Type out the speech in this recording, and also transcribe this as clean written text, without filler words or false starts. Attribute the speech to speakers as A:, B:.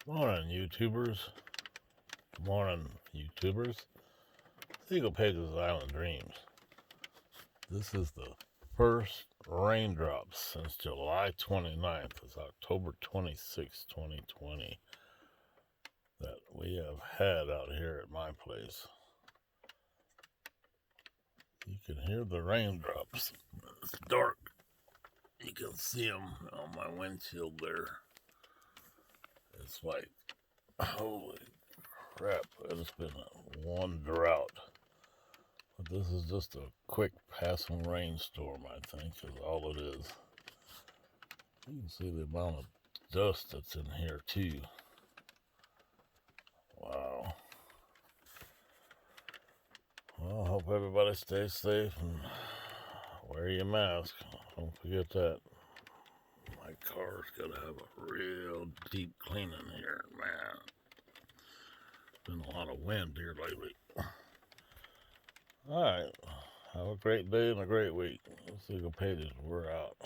A: Morning, YouTubers. Good morning, YouTubers. Eagle Pages Island Dreams. This is the first raindrops since July 29th. It's October 26, 2020, that we have had out here at my place. You can hear the raindrops. It's dark. You can see them on my windshield there. It's like, holy crap, it's been one drought. But this is just a quick passing rainstorm, I think, is all it is. You can see the amount of dust that's in here, too. Wow. Well, I hope everybody stays safe and wear your mask. Don't forget that. My car's got to have a real deep cleaning here, man. Been a lot of wind here lately. All right. Have a great day and a great week. Let's see the pages. We're out.